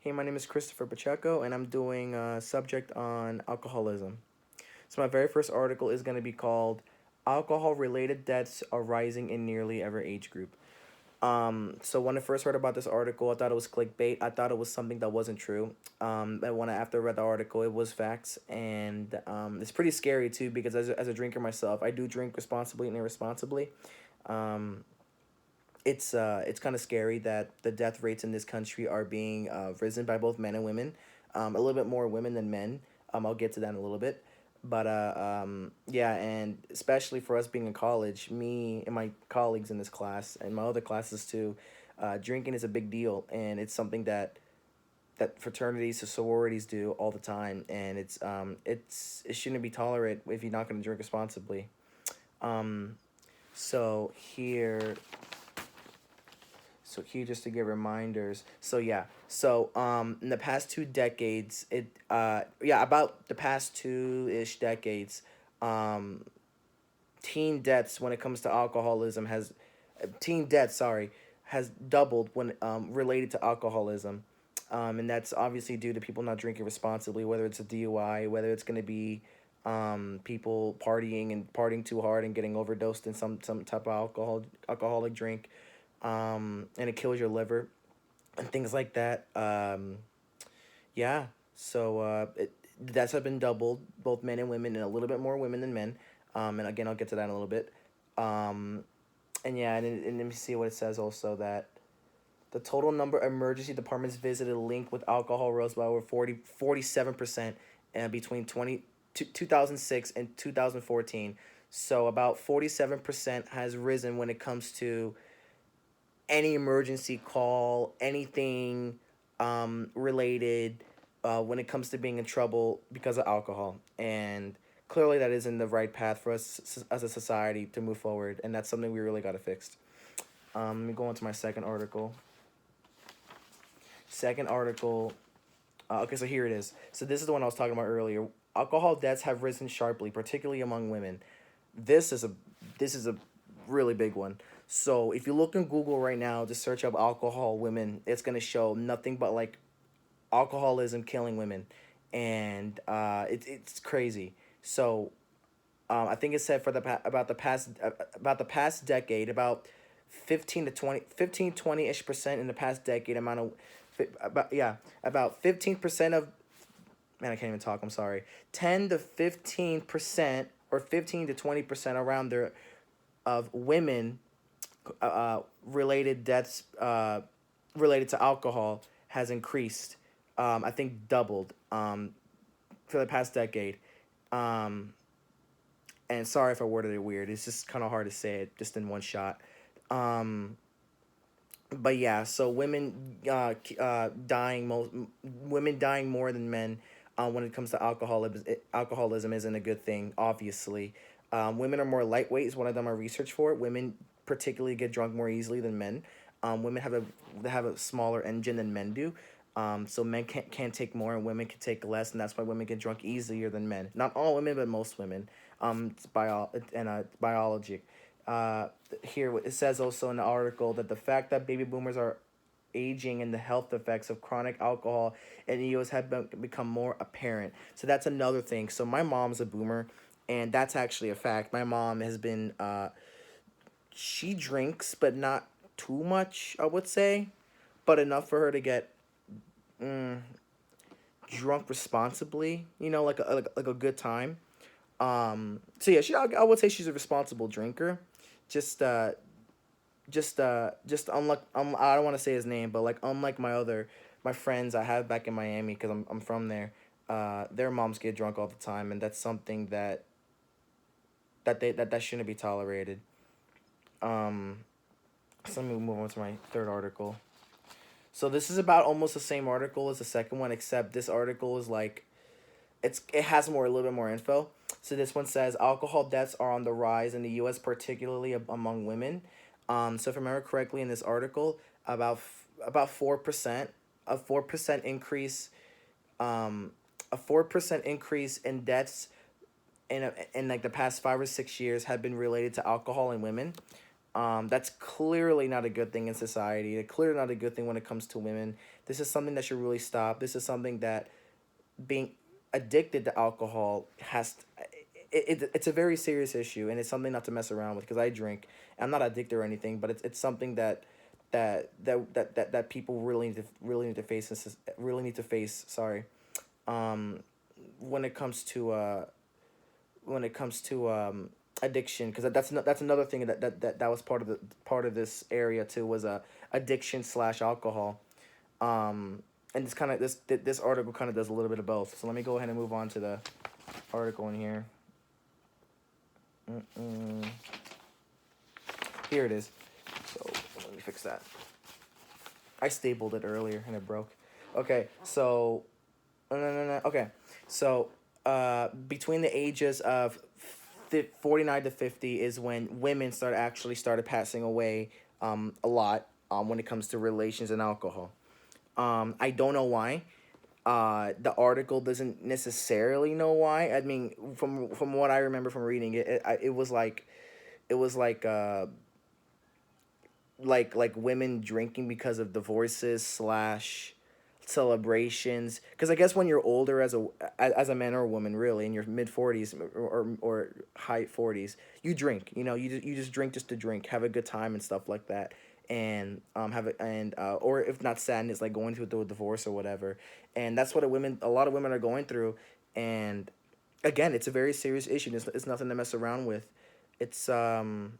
Hey, my name is Christopher Pacheco, and I'm doing a subject on alcoholism. So, my very first article is going to be called Alcohol Related Deaths Are Rising in Nearly Every Age Group. So, when I first heard about this article, I thought it was clickbait. I thought it was something that wasn't true. But after I read the article, it was facts. And it's pretty scary, too, because as a drinker myself, I do drink responsibly and irresponsibly. Um, it's kind of scary that the death rates in this country are being risen by both men and women, a little bit more women than men. I'll get to that in a little bit, but yeah, and especially for us being in college, me and my colleagues in this class and my other classes too, drinking is a big deal, and it's something that fraternities or sororities do all the time, and it shouldn't be tolerated if you're not going to drink responsibly. Um, so here So here, just to give reminders. So yeah. So in the past 2 decades, about the past 2-ish decades, um, teen deaths when it comes to alcoholism has, teen deaths, sorry, has doubled when related to alcoholism, and that's obviously due to people not drinking responsibly. Whether it's a DUI, whether it's going to be people partying too hard and getting overdosed in some type of alcoholic drink, and it kills your liver and things like that. Yeah, so that's have been doubled, both men and women, and a little bit more women than men. And again, I'll get to that in a little bit. Um, and yeah, and let me see what it says also that the total number of emergency departments visited linked with alcohol rose by over 47% between 2006 and 2014. So about 47% has risen when it comes to any emergency call, anything related when it comes to being in trouble because of alcohol. And clearly, that isn't the right path for us as a society to move forward. And that's something we really got to fix. Let me go on to my second article. Second article. Okay, so here it is. So this is the one I was talking about earlier. Alcohol deaths have risen sharply, particularly among women. This is a this is a really big one. So if you look in Google right now to search up alcohol women, it's gonna show nothing but like alcoholism killing women, and it's crazy. So I think it said for about the past decade, about 15 to 20 ish percent in the past decade amount of about yeah about 15% of, man, I can't even talk, I'm sorry, 10 to 15% or 15 to 20% around there of women related deaths related to alcohol has increased. I think doubled for the past decade. Um, and sorry if I worded it weird. It's just kind of hard to say it just in one shot. Um, but yeah, so women dying more than men when it comes to alcoholism isn't a good thing. Obviously, women are more lightweight. Is what I've done my research for. Women particularly get drunk more easily than men. Women have a smaller engine than men do. So men can't take more and women can take less, and that's why women get drunk easier than men. Not all women, but most women. It's biology. Here it says also in the article that the fact that baby boomers are aging and the health effects of chronic alcohol and use have become more apparent. So that's another thing. So my mom's a boomer, and that's actually a fact. My mom has been she drinks, but not too much, I would say, but enough for her to get mm, drunk responsibly. You know, like a good time. So yeah, I would say she's a responsible drinker. Just just unlike I don't want to say his name, but like unlike my friends I have back in Miami because I'm from there. Their moms get drunk all the time, and that's something that shouldn't be tolerated. Um, so let me move on to my third article. So this is about almost the same article as the second one, except this article is like it has a little bit more info. So this one says alcohol deaths are on the rise in the U.S., particularly among women. So if I remember correctly, in this article, about 4%, a 4% increase, um, a 4% increase in deaths in like the past 5 or 6 years have been related to alcohol in women. That's clearly not a good thing in society. Clearly not a good thing when it comes to women. This is something that should really stop. This is something that being addicted to alcohol it's a very serious issue, and it's something not to mess around with, because I drink. I'm not addicted or anything, but it's something that people really need to face, really need to face, sorry, um when it comes to addiction, because that's another thing that was part of this area too, was addiction slash alcohol. And this article kind of does a little bit of both. So let me go ahead and move on to the article in here. Mm-mm. Here it is. So let me fix that. I stapled it earlier and it broke. Okay, so no. Okay, so between the ages of 49 to 50 is when women started passing away a lot when it comes to relations and alcohol. I don't know why. The article doesn't necessarily know why. I mean, from what I remember from reading it, it was like women drinking because of divorces slash celebrations. Because I guess when you're older as a man or a woman, really in your mid 40s or high 40s, you drink. You just drink just to drink, have a good time and stuff like that. And have it, and or if not sadness, like going through a divorce or whatever. And that's what a lot of women are going through. And again, it's a very serious issue. It's nothing to mess around with. It's um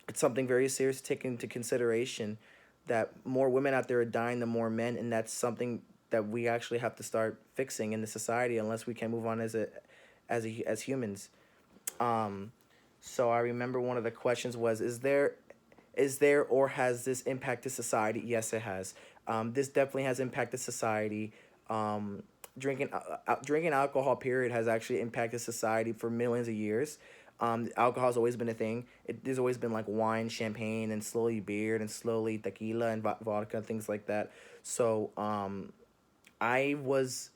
it's something very serious to take into consideration, that more women out there are dying than more men, and that's something that we actually have to start fixing in the society, unless we can move on as humans. um so I remember one of the questions was, is there or has this impacted society? Yes, it has. This definitely has impacted society. um Drinking alcohol, period, has actually impacted society for millions of years. Alcohol has always been a thing. There's always been like wine, champagne, and slowly beer, and slowly tequila and vodka, things like that. So I was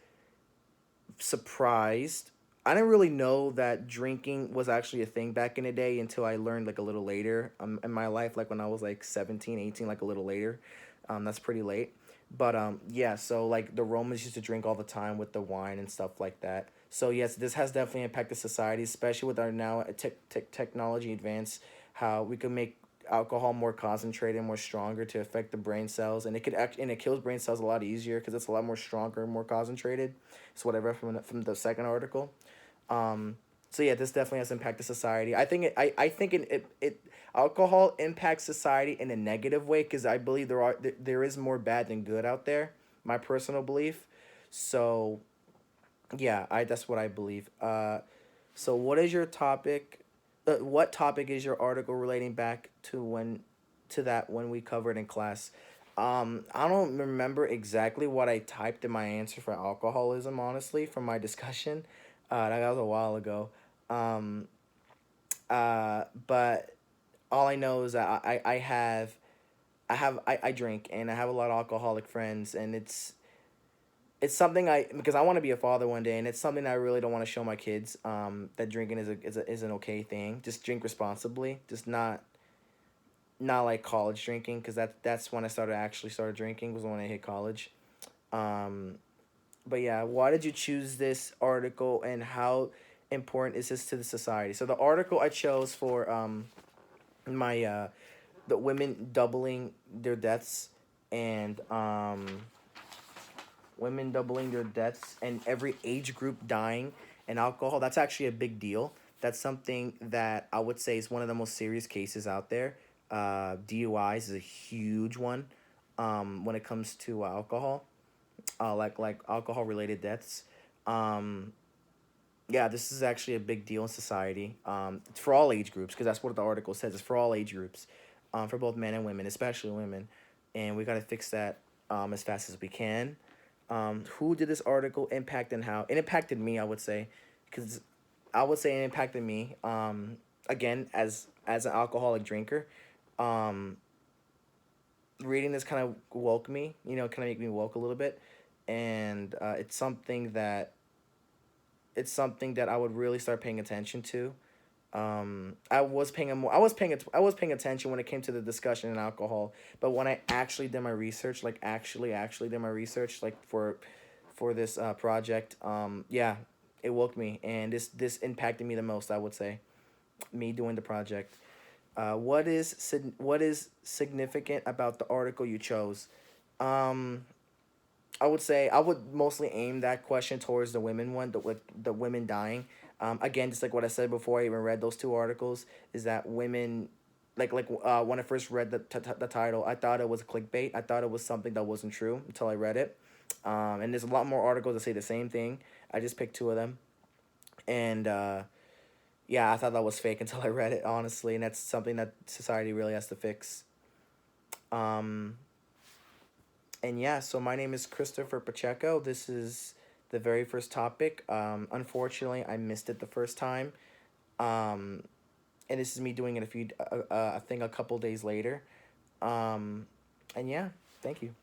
surprised. I didn't really know that drinking was actually a thing back in the day until I learned like a little later in my life, like when I was like 17, 18, like a little later. That's pretty late. But yeah, so like the Romans used to drink all the time with the wine and stuff like that. So yes, this has definitely impacted society, especially with our now technology advance, how we can make alcohol more concentrated, more stronger to affect the brain cells, and it kills brain cells a lot easier because it's a lot more stronger and more concentrated. It's whatever from the second article. Um, so yeah, this definitely has impacted society. I think it alcohol impacts society in a negative way, because I believe there is more bad than good out there. My personal belief. So yeah, I that's what I believe. So what is your topic? What topic is your article relating back to that when we covered in class? I don't remember exactly what I typed in my answer for alcoholism, honestly, from my discussion. That was a while ago. Um, but all I know is that I drink, and I have a lot of alcoholic friends, and it's something because I want to be a father one day, and it's something I really don't want to show my kids. That drinking is an okay thing. Just drink responsibly. Just not like college drinking, because that's when I started drinking, was when I hit college. Um, but yeah, why did you choose this article, and how important is this to the society? So the article I chose for my the women doubling their deaths, and women doubling their deaths and every age group dying in alcohol. That's actually a big deal. That's something that I would say is one of the most serious cases out there. DUIs is a huge one when it comes to alcohol, like alcohol related deaths. Um, yeah, this is actually a big deal in society. It's for all age groups, because that's what the article says. It's for all age groups, for both men and women, especially women, and we got to fix that as fast as we can. Who did this article impact, and how? It impacted me, I would say, because I would say it impacted me. Again, as an alcoholic drinker, um, reading this kind of woke me. Kind of make me woke a little bit, and it's something that I would really start paying attention to. I was paying attention when it came to the discussion in alcohol, but when I actually did my research, like actually did my research, like for this project, yeah, it woke me, and this impacted me the most. I would say me doing the project. What is significant about the article you chose? Um, I would say I would mostly aim that question towards the women one, with the women dying. Again, just like what I said before, I even read those two articles. Is that women, when I first read the title, I thought it was clickbait. I thought it was something that wasn't true until I read it. And there's a lot more articles that say the same thing. I just picked two of them, and yeah, I thought that was fake until I read it, honestly, and that's something that society really has to fix. Um, and yeah, so my name is Christopher Pacheco. This is the very first topic. Unfortunately, I missed it the first time. Um, and this is me doing it I think a couple days later. Um, and yeah, thank you.